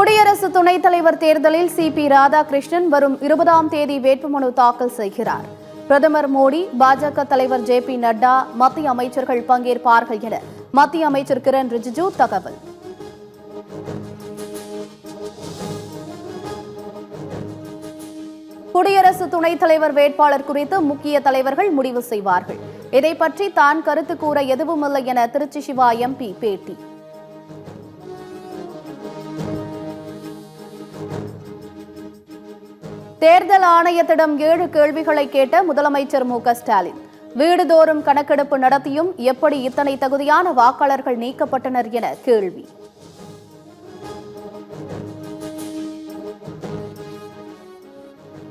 குடியரசு துணைத் தலைவர் தேர்தலில் சிபி ராதாகிருஷ்ணன் வரும் 20ஆம் தேதி வேட்புமனு தாக்கல் செய்கிறார். பிரதமர் மோடி, பாஜக தலைவர் ஜே.பி. நட்டா, மத்திய அமைச்சர்கள் பங்கேற்பார்கள் என மத்திய அமைச்சர் கிரண் ரிஜிஜு தகவல். குடியரசு துணைத் தலைவர் வேட்பாளர் குறித்து முக்கிய தலைவர்கள் முடிவு செய்வார்கள். இதை பற்றி தான் கருத்து கூற எதுவுமில்லை என திருச்சி சிவா எம்பி பேட்டி. தேர்தல் ஆணையத்திடம் 7 கேள்விகளை கேட்ட முதலமைச்சர் மு.க.ஸ்டாலின், வீடுதோறும் கணக்கெடுப்பு நடத்தியும் எப்படி இத்தனை தகுதியான வாக்காளர்கள் நீக்கப்பட்டனர் என கேள்வி.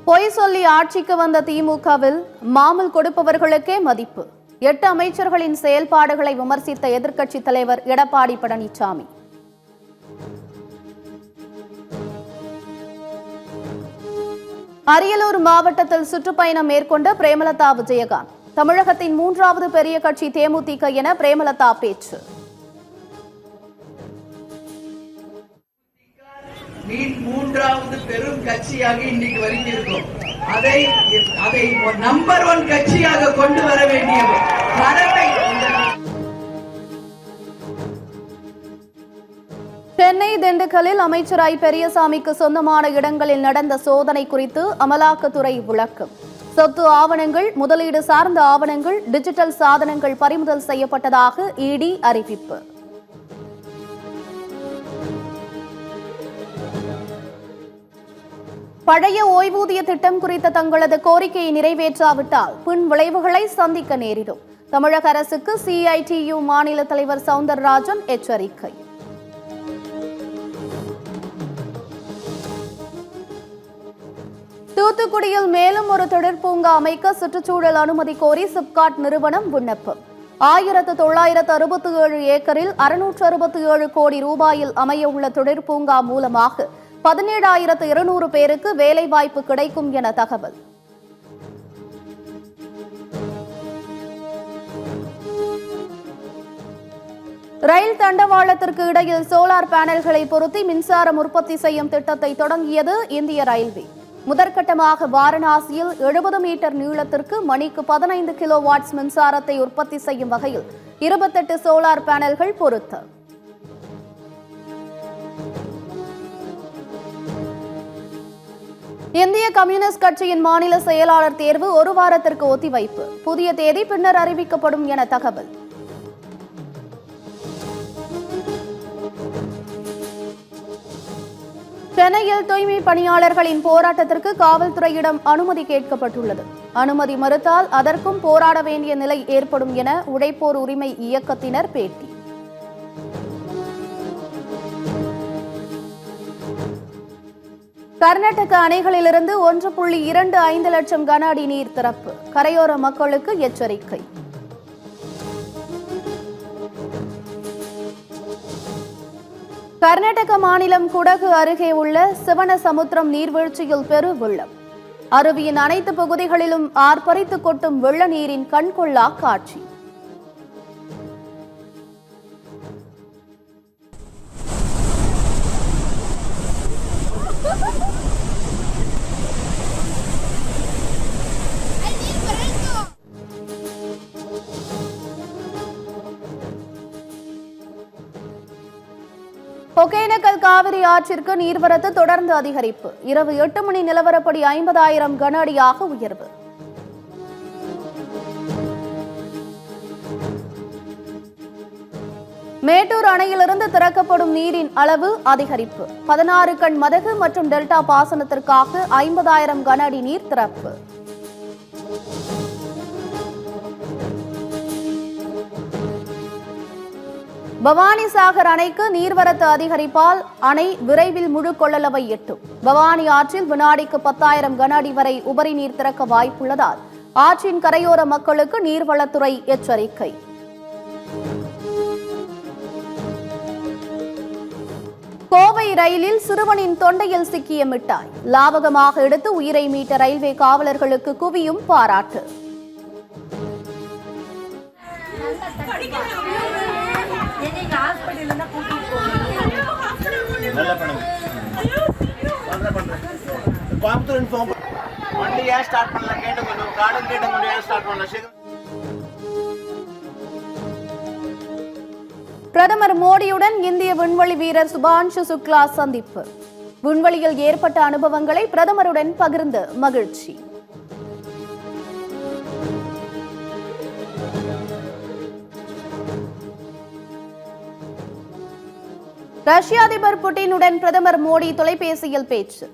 பொய் சொல்லி ஆட்சிக்கு வந்த திமுகவில் மாமூல் கொடுப்பவர்களுக்கே மதிப்பு. 8 அமைச்சர்களின் செயல்பாடுகளை விமர்சித்த எதிர்க்கட்சித் தலைவர் எடப்பாடி பழனிசாமி. அரியலூர் மாவட்டத்தில் சுற்றுப்பயணம் மேற்கொண்ட பிரேமலதா விஜயகாந்த். தமிழகத்தின் 3வது பெரிய கட்சி தேமுதிக என பிரேமலதா பேச்சு. மூன்றாவது பெரும் கட்சியாக இன்னைக்கு வருகிறோம். அதை நம்பர் 1 கட்சியாக கொண்டு வர வேண்டிய கடமை. சென்னை திண்டுக்கல்லில் அமைச்சர் ஐ. பெரியசாமிக்கு சொந்தமான இடங்களில் நடந்த சோதனை குறித்து அமலாக்கத்துறை விளக்கம். சொத்து ஆவணங்கள், முதலீடு சார்ந்த ஆவணங்கள், டிஜிட்டல் சாதனங்கள் பறிமுதல் செய்யப்பட்டதாக இடி அறிவிப்பு. பழைய ஓய்வூதிய திட்டம் குறித்த தங்களது கோரிக்கையை நிறைவேற்றாவிட்டால் பின் விளைவுகளை சந்திக்க நேரிடும். தமிழக அரசுக்கு சிஐடியு மாநில தலைவர் சவுந்தரராஜன் எச்சரிக்கை. தூத்துக்குடியில் மேலும் ஒரு தொழிற்பூங்கா அமைக்க சுற்றுச்சூழல் அனுமதி கோரி சிப்காட் நிறுவனம் விண்ணப்பம். 1967 ஏக்கரில் 667 கோடி ரூபாயில் அமைய உள்ள தொழிற்பூங்கா மூலமாக 17,200 பேருக்கு வேலைவாய்ப்பு கிடைக்கும் என தகவல். ரயில் தண்டவாளத்திற்கு இடையில் சோலார் பேனல்களை பொருத்தி மின்சாரம் உற்பத்தி செய்யும் திட்டத்தை தொடங்கியது இந்திய ரயில்வே. முதற்கட்டமாக வாரணாசியில் 70 மீட்டர் நீளத்திற்கு மணிக்கு 15 கிலோவாட்ஸ் மின்சாரத்தை உற்பத்தி செய்யும் வகையில் 28 சோலார் பேனல்கள் பொருத்தம். இந்திய கம்யூனிஸ்ட் கட்சியின் மாநில செயலாளர் தேர்வு 1 வாரத்திற்கு ஒத்திவைப்பு. புதிய தேதி பின்னர் அறிவிக்கப்படும் என தகவல். சென்னையில் தூய்மை பணியாளர்களின் போராட்டத்திற்கு காவல்துறையிடம் அனுமதி கேட்கப்பட்டுள்ளது. அனுமதி மறுத்தால் அதற்கும் போராட வேண்டிய நிலை ஏற்படும் என உழைப்போர் உரிமை இயக்கத்தினர் பேட்டி. கர்நாடக அணைகளிலிருந்து 1.25 லட்சம் கன அடி நீர் திறப்பு. கரையோர மக்களுக்கு எச்சரிக்கை. கர்நாடக மாநிலம் குடகு அருகே உள்ள சிவனசமுத்திரம் நீர்வீழ்ச்சியில் பெரு வெள்ளம். அருவியின் அனைத்து பகுதிகளிலும் ஆர்ப்பரித்து கொட்டும் வெள்ள நீரின் கண்கொள்ளா காட்சி. ஒகேனக்கல் காவிரி ஆற்றிற்கு நீர்வரத்து தொடர்ந்து அதிகரிப்பு. இரவு 8 மணி நிலவரப்படி 50,000 கன அடியாக உயர்வு. மேட்டூர் அணையிலிருந்து திறக்கப்படும் நீரின் அளவு அதிகரிப்பு. 16 கண் மதகு மற்றும் டெல்டா பாசனத்திற்காக 50,000 கன அடி நீர் திறப்பு. பவானிசாகர் அணைக்கு நீர்வரத்து அதிகரிப்பால் அணை விரைவில் முழு கொள்ளளவை எட்டும். பவானி ஆற்றில் வினாடிக்கு 10,000 கன அடி வரை உபரி நீர் திறக்க வாய்ப்புள்ளதால் ஆற்றின் கரையோர மக்களுக்கு நீர்வளத்துறை எச்சரிக்கை. கோவை ரயிலில் சிறுவனின் தொண்டையில் சிக்கிய மிட்டாய் லாவகமாக எடுத்து உயிரை மீட்ட ரயில்வே காவலர்களுக்கு குவியும் பாராட்டு. நல்லா பண்ணுங்க. இன்ஃபார்ம் வண்டி ஏன் ஸ்டார்ட் பண்ணல கேட்டுங்க கார்டன் கேட்டுங்க ஏன் ஸ்டார்ட் பண்ணல பிரதமர் மோடியுடன் இந்திய விண்வெளி வீரர் சுபான்ஷு சுக்லா சந்திப்பு. விண்வெளியில் ஏற்பட்ட அனுபவங்களை பிரதமருடன் பகிர்ந்து மகிழ்ச்சி. ரஷ்ய அதிபர் புட்டினுடன் பிரதமர் மோடி தொலைபேசியில் பேச்சு.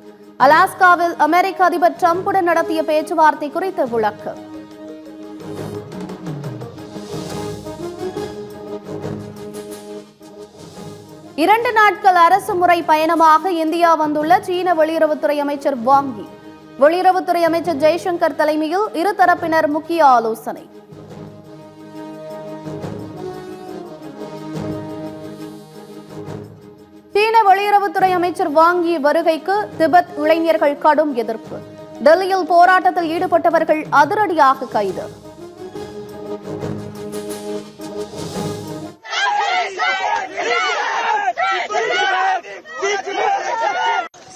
அலாஸ்காவில் அமெரிக்க அதிபர் டிரம்புடன் நடத்திய பேச்சுவார்த்தை குறித்து விளக்கம். இரண்டு நாட்கள் அரசு முறை பயணமாக இந்தியா வந்துள்ள சீன வெளியுறவுத்துறை அமைச்சர் வாங் யி. வெளியுறவுத்துறை அமைச்சர் ஜெய்சங்கர் தலைமையில் இருதரப்பினர் முக்கிய ஆலோசனை. சீன வெளியுறவுத்துறை அமைச்சர் வாங் யி வருகைக்கு திபெத் இளைஞர்கள் கடும் எதிர்ப்பு. டெல்லியில் போராட்டத்தில் ஈடுபட்டவர்கள் அதிரடியாக கைது.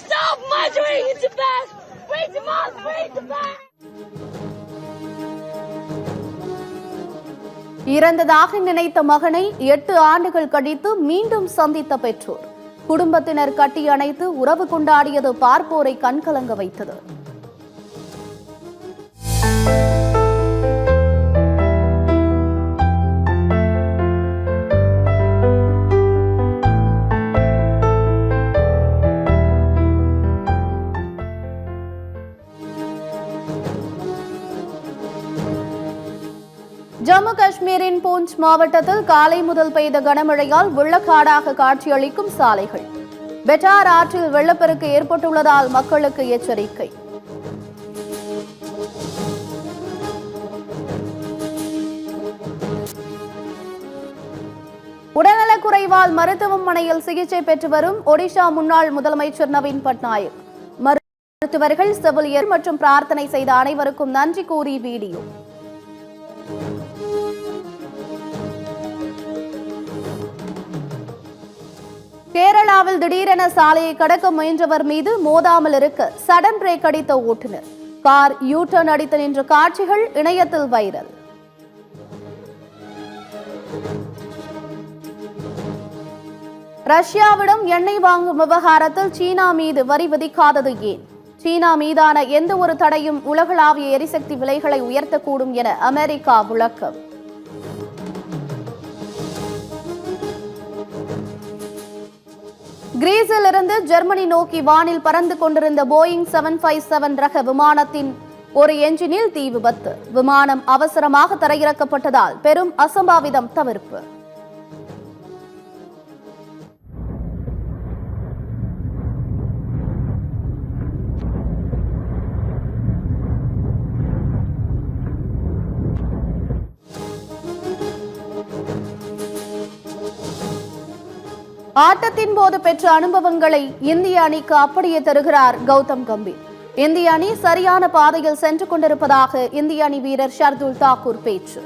Stop murdering in Tibet! Free Tibet! Free Tibet! இறந்ததாக நினைத்த மகனை 8 ஆண்டுகள் கழித்து மீண்டும் சந்தித்த பெற்றோர். குடும்பத்தினர் கட்டி அணைத்து உறவு கொண்டாடியது பார்ப்போரை கண்கலங்க வைத்தது. ஜம்மு காஷ்மீரின் பூஞ்ச் மாவட்டத்தில் காலை முதல் பெய்த கனமழையால் வெள்ளக்காடாக காட்சியளிக்கும் சாலைகள். பெட்டார் ஆற்றில் வெள்ளப்பெருக்கு ஏற்பட்டுள்ளதால் மக்களுக்கு எச்சரிக்கை. உடல்நலக்குறைவால் மருத்துவமனையில் சிகிச்சை பெற்று வரும் ஒடிஷா முன்னாள் முதலமைச்சர் நவீன் பட்நாயக். மருத்துவர்கள், செவிலியர் மற்றும் பிரார்த்தனை செய்த அனைவருக்கும் நன்றி கூறி வீடியோ. கேரளாவில் திடீரென சாலையை கடக்க முயன்றவர் மீது மோதாமல் இருக்க சடன் பிரேக் அடித்த ஓட்டுநர். கார் யூ டர்ன் அடித்து நின்ற காட்சிகள் இணையத்தில் வைரல். ரஷ்யாவிடம் எண்ணெய் வாங்கும் விவகாரத்தில் சீனா மீது வரி விதிக்காதது ஏன்? சீனா மீதான எந்த ஒரு தடையும் உலகளாவிய எரிசக்தி விலைகளை உயர்த்தக்கூடும் என அமெரிக்கா விளக்கம். கிரீஸில் இருந்து ஜெர்மனி நோக்கி வானில் பறந்து கொண்டிருந்த போயிங் 757 ரக விமானத்தின் ஒரு என்ஜினில் தீ விபத்து. விமானம் அவசரமாக தரையிறக்கப்பட்டதால் பெரும் அசம்பாவிதம் தவிர்ப்பு. ஆட்டத்தின் போது பெற்ற அனுபவங்களை இந்திய அணிக்கு அப்படியே தருகிறார் கௌதம் கம்பீர். இந்திய அணி சரியான பாதையில் சென்று கொண்டிருப்பதாக இந்திய அணி வீரர் ஷர்துல் தாக்கூர் பேச்சு.